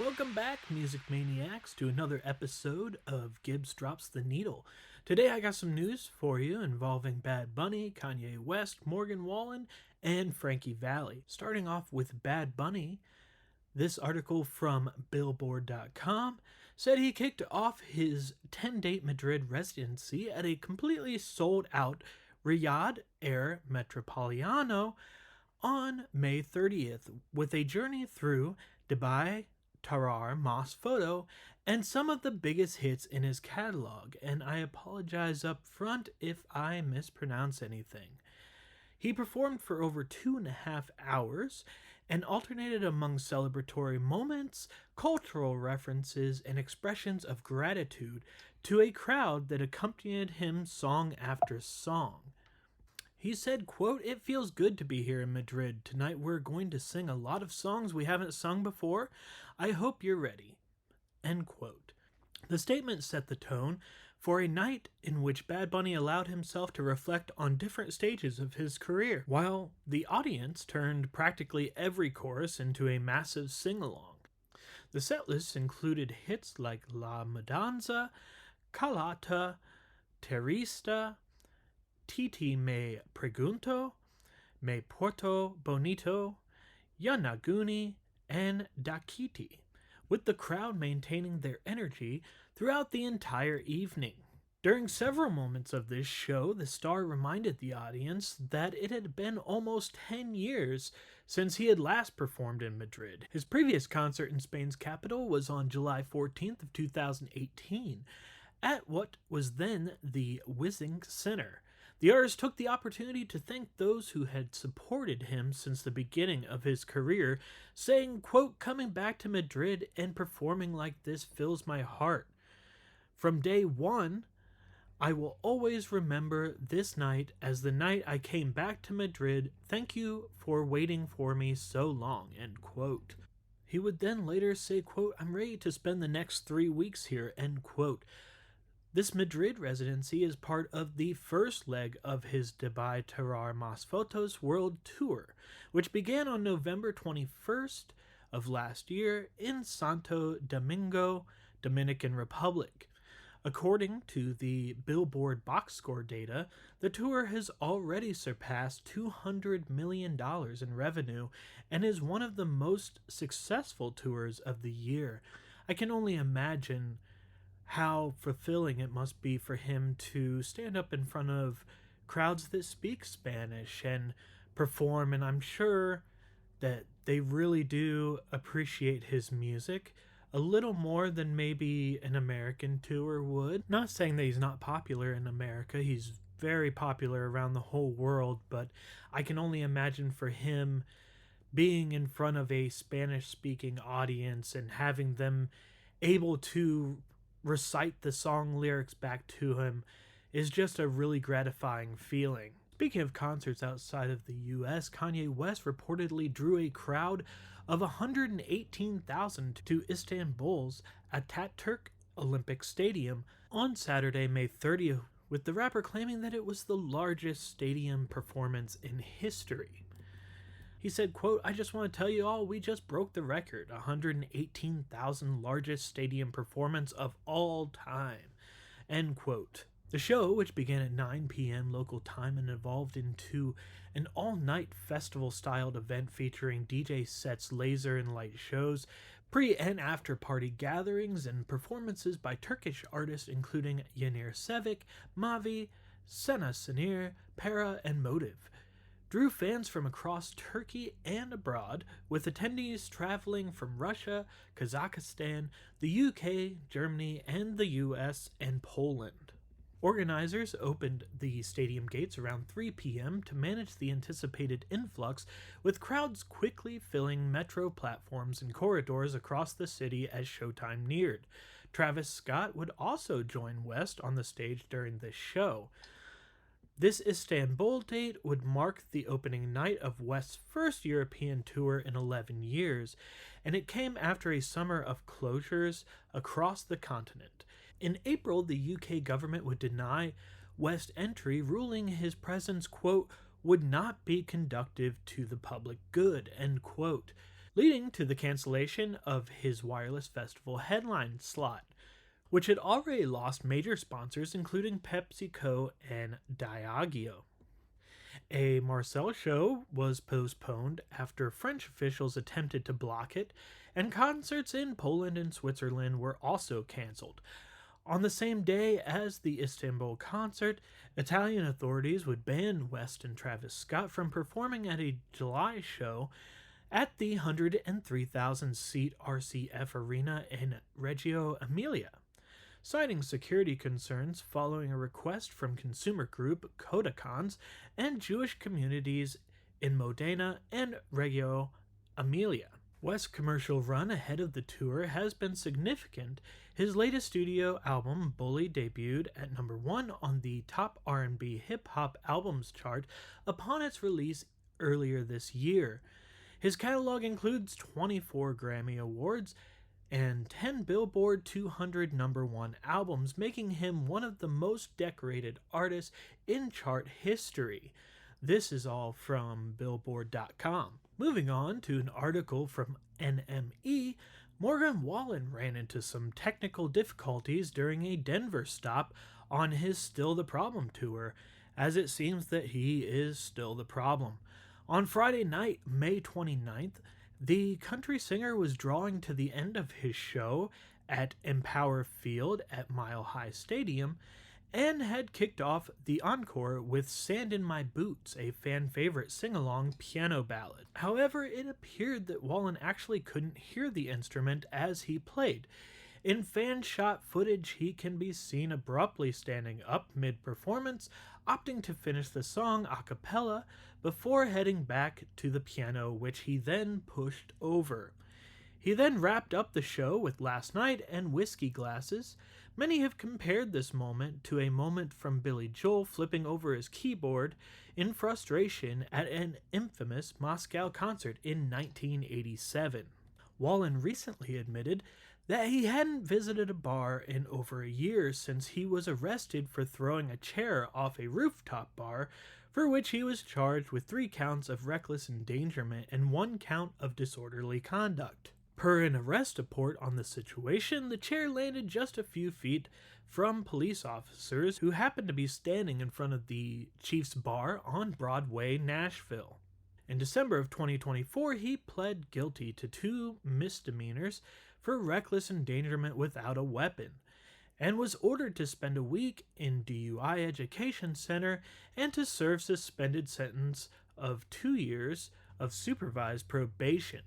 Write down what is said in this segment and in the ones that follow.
welcome back, Music Maniacs, to another episode of Gibbs Drops the Needle. Today I got some news for you involving Bad Bunny, Kanye West, Morgan Wallen, and Frankie Valli. Starting off with Bad Bunny, this article from Billboard.com said he kicked off his 10-date Madrid residency at a completely sold-out Riyadh Air Metropolitano on May 30th with a journey through Dubai, Tarar, Photo, and some of the biggest hits in his catalog, and I apologize up front if I mispronounce anything. He performed for over 2.5 hours and alternated among celebratory moments, cultural references, and expressions of gratitude to a crowd that accompanied him song after song. He said, quote, "It feels good to be here in Madrid. Tonight we're going to sing a lot of songs we haven't sung before. I hope you're ready." End quote. The statement set the tone for a night in which Bad Bunny allowed himself to reflect on different stages of his career, while the audience turned practically every chorus into a massive sing-along. The setlist included hits like La Mudanza, Calata, Terista, Titi Me Pregunto, Me Porto Bonito, Yanaguni, and Dakiti, with the crowd maintaining their energy throughout the entire evening. During several moments of this show, the star reminded the audience that it had been almost 10 years since he had last performed in Madrid. His previous concert in Spain's capital was on July 14th of 2018 at what was then the Wissing Center. The artist took the opportunity to thank those who had supported him since the beginning of his career, saying, quote, "Coming back to Madrid and performing like this fills my heart. From day one, I will always remember this night as the night I came back to Madrid. Thank you for waiting for me so long," end quote. He would then later say, quote, "I'm ready to spend the next 3 weeks here," end quote. This Madrid residency is part of the first leg of his Dubai Tarar Photos World Tour, which began on November 21st of last year in Santo Domingo, Dominican Republic. According to the Billboard box score data, the tour has already surpassed $200 million in revenue and is one of the most successful tours of the year. I can only imagine how fulfilling it must be for him to stand up in front of crowds that speak Spanish and perform, and I'm sure that they really do appreciate his music a little more than maybe an American tour would. Not saying that he's not popular in America, he's very popular around the whole world, but I can only imagine for him being in front of a Spanish-speaking audience and having them able to recite the song lyrics back to him is just a really gratifying feeling. Speaking of concerts outside of the US, Kanye West reportedly drew a crowd of 118,000 to Istanbul's Ataturk Olympic Stadium on Saturday, May 30th, with the rapper claiming that it was the largest stadium performance in history. He said, quote, "I just want to tell you all, we just broke the record, 118,000 largest stadium performance of all time," end quote. The show, which began at 9 p.m. local time and evolved into an all-night festival-styled event featuring DJ sets, laser and light shows, pre- and after-party gatherings, and performances by Turkish artists including Yenir Sevik, Mavi, Sena Senir, Para, and Motive, drew fans from across Turkey and abroad, with attendees traveling from Russia, Kazakhstan, the UK, Germany, and the US and Poland. Organizers opened the stadium gates around 3 p.m. to manage the anticipated influx, with crowds quickly filling metro platforms and corridors across the city as showtime neared. Travis Scott would also join West on the stage during this show. This Istanbul date would mark the opening night of West's first European tour in 11 years, and it came after a summer of closures across the continent. In April, the UK government would deny West entry, ruling his presence, quote, "would not be conducive to the public good," end quote. leading to the cancellation of his Wireless Festival headline slot, which had already lost major sponsors including PepsiCo and Diageo. A Marseille show was postponed after French officials attempted to block it, and concerts in Poland and Switzerland were also cancelled. On the same day as the Istanbul concert, Italian authorities would ban West and Travis Scott from performing at a July show at the 103,000-seat RCF Arena in Reggio Emilia, citing security concerns following a request from consumer group Kodakans and Jewish communities in Modena and Reggio Emilia. West's commercial run ahead of the tour has been significant. His latest studio album, Bully, debuted at number 1 on the top R&B hip-hop albums chart upon its release earlier this year. His catalog includes 24 Grammy Awards and 10 Billboard 200 number 1 albums, making him one of the most decorated artists in chart history. This is all from Billboard.com. Moving on to an article from NME, Morgan Wallen ran into some technical difficulties during a Denver stop on his Still the Problem tour, as it seems that he is still the problem. On Friday night, May 29th, the country singer was drawing to the end of his show at Empower Field at Mile High Stadium and had kicked off the encore with Sand in My Boots, a fan favorite sing-along piano ballad. However, it appeared that Wallen actually couldn't hear the instrument as he played. In fan shot footage, he can be seen abruptly standing up mid-performance, opting to finish the song a cappella before heading back to the piano, which he then pushed over. He then wrapped up the show with Last Night and Whiskey Glasses. Many have compared this moment to a moment from Billy Joel flipping over his keyboard in frustration at an infamous Moscow concert in 1987. Wallen recently admitted that he hadn't visited a bar in over a year since he was arrested for throwing a chair off a rooftop bar, for which he was charged with 3 counts of reckless endangerment and 1 count of disorderly conduct. Per an arrest report on the situation, the chair landed just a few feet from police officers who happened to be standing in front of the Chief's Bar on Broadway, Nashville. In December of 2024, he pled guilty to 2 misdemeanors for reckless endangerment without a weapon, and was ordered to spend a week in DUI Education Center and to serve suspended sentence of 2 years of supervised probation.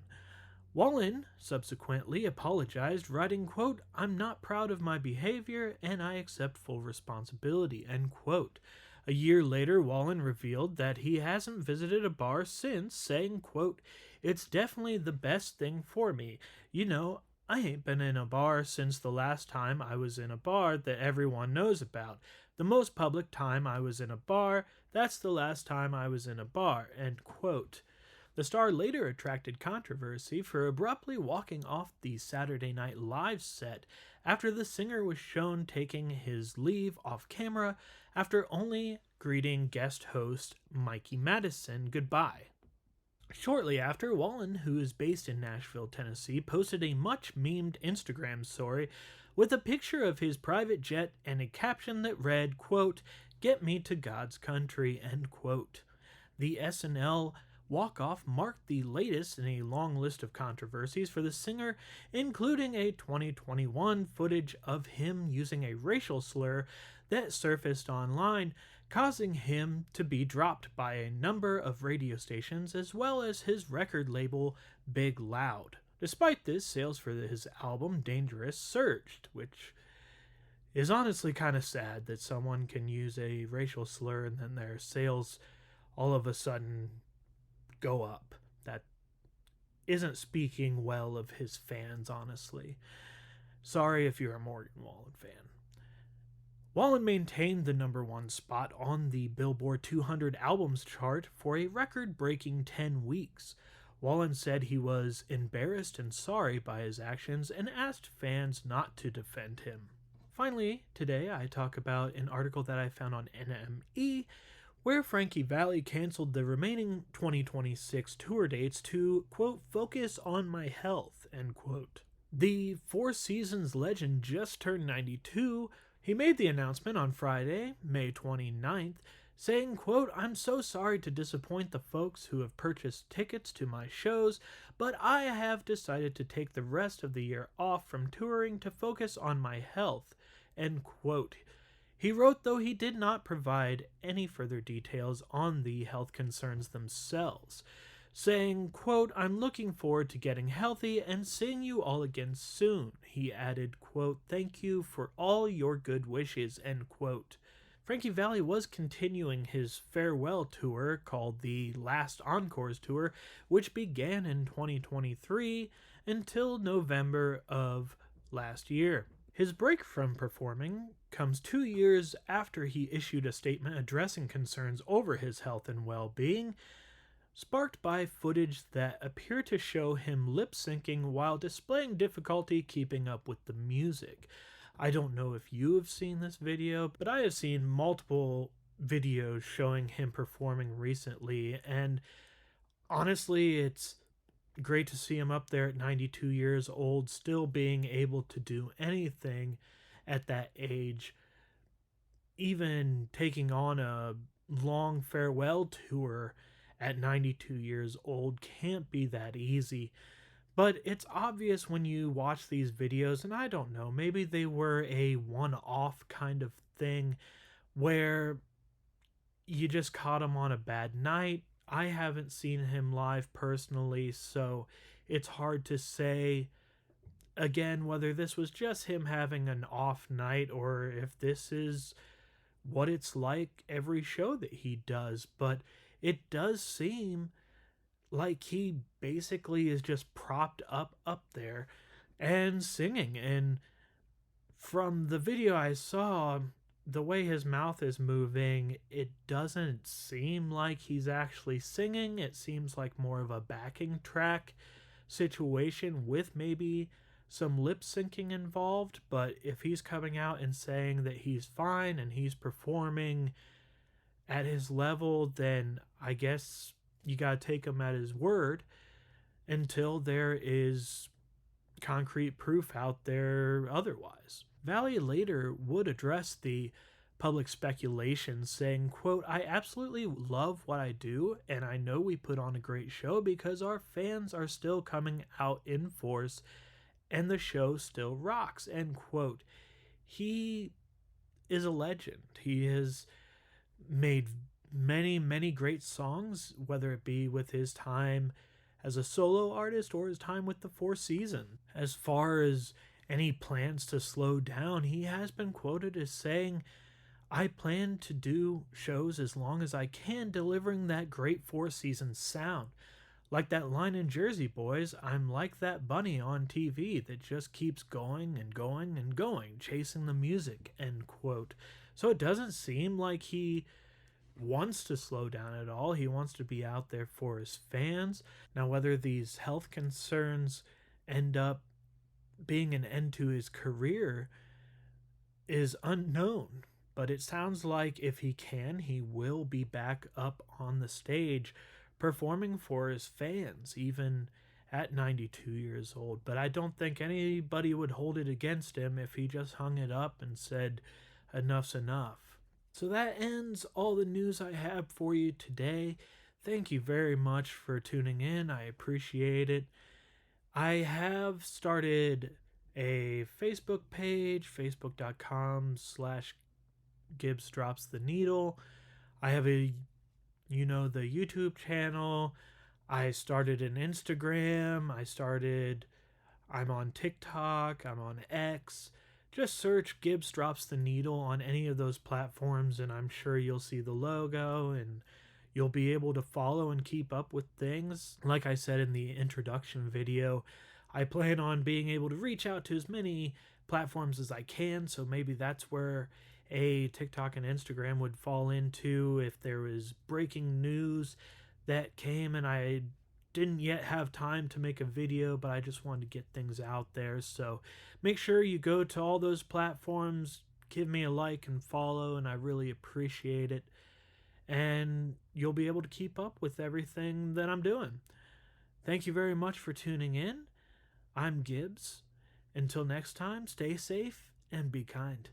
Wallen subsequently apologized, writing, quote, "I'm not proud of my behavior and I accept full responsibility," end quote. A year later, Wallen revealed that he hasn't visited a bar since, saying, quote, "It's definitely the best thing for me. You know, I ain't been in a bar since the last time I was in a bar that everyone knows about. The most public time I was in a bar, that's the last time I was in a bar," end quote. The star later attracted controversy for abruptly walking off the Saturday Night Live set after the singer was shown taking his leave off camera after only greeting guest host Mikey Madison goodbye. Shortly after, Wallen, who is based in Nashville, Tennessee, posted a much-memed Instagram story with a picture of his private jet and a caption that read, quote, "Get me to God's country," end quote. The SNL walk-off marked the latest in a long list of controversies for the singer, including a 2021 footage of him using a racial slur that surfaced online, causing him to be dropped by a number of radio stations as well as his record label Big Loud. Despite this, sales for his album Dangerous surged, which is honestly kind of sad that someone can use a racial slur and then their sales all of a sudden go up. That isn't speaking well of his fans, honestly. Sorry if you're a Morgan Wallen fan. Wallen maintained the number 1 spot on the Billboard 200 albums chart for a record-breaking 10 weeks. Wallen said he was embarrassed and sorry by his actions and asked fans not to defend him. Finally, today I talk about an article that I found on NME, where Frankie Valli canceled the remaining 2026 tour dates to, quote, focus on my health, end quote. The Four Seasons legend just turned 92. He made the announcement on Friday, May 29th, saying, quote, I'm so sorry to disappoint the folks who have purchased tickets to my shows, but I have decided to take the rest of the year off from touring to focus on my health, end quote. He wrote, though he did not provide any further details on the health concerns themselves, saying, quote, I'm looking forward to getting healthy and seeing you all again soon. He added, quote, thank you for all your good wishes, end quote. Frankie Valli was continuing his farewell tour called the Last Encores Tour, which began in 2023 until November of last year. His break from performing comes 2 years after he issued a statement addressing concerns over his health and well-being, sparked by footage that appeared to show him lip-syncing while displaying difficulty keeping up with the music. I don't know if you have seen this video, but I have seen multiple videos showing him performing recently, and honestly, it's great to see him up there at 92 years old, still being able to do anything at that age. Even taking on a long farewell tour at 92 years old can't be that easy. But it's obvious when you watch these videos, and I don't know, maybe they were a one-off kind of thing where you just caught him on a bad night. I haven't seen him live personally, so it's hard to say again whether this was just him having an off night or if this is what it's like every show that he does. But it does seem like he basically is just propped up there and singing. And from the video I saw, the way his mouth is moving, it doesn't seem like he's actually singing. It seems like more of a backing track situation with maybe some lip syncing involved. But if he's coming out and saying that he's fine and he's performing at his level, then I guess you gotta take him at his word until there is concrete proof out there otherwise. Valli later would address the public speculation, saying, quote, I absolutely love what I do, and I know we put on a great show because our fans are still coming out in force and the show still rocks, end quote. He is a legend. He has made many great songs, whether it be with his time as a solo artist or his time with the Four Seasons. As far as any plans to slow down, he has been quoted as saying, I plan to do shows as long as I can, delivering that great Four Seasons sound. Like that line in Jersey Boys, I'm like that bunny on TV that just keeps going and going and going, chasing the music, end quote. So it doesn't seem like he wants to slow down at all. He wants to be out there for his fans. Now, whether these health concerns end up being an end to his career is unknown. But it sounds like if he can, he will be back up on the stage performing for his fans, even at 92 years old. But I don't think anybody would hold it against him if he just hung it up and said, enough's enough. So that ends all the news I have for you today. Thank you very much for tuning in. I appreciate it. I have started a Facebook page, facebook.com/Gibbs Drops the Needle. I have the YouTube channel. I started an Instagram. I'm on TikTok. I'm on X. Just search Gibbs Drops the Needle on any of those platforms, and I'm sure you'll see the logo and you'll be able to follow and keep up with things. Like I said in the introduction video, I plan on being able to reach out to as many platforms as I can, so maybe that's where a TikTok and Instagram would fall into if there was breaking news that came and I didn't yet have time to make a video, but I just wanted to get things out there. So make sure you go to all those platforms, give me a like and follow, and I really appreciate it. and you'll be able to keep up with everything that I'm doing. Thank you very much for tuning in. I'm Gibbs. Until next time, stay safe and be kind.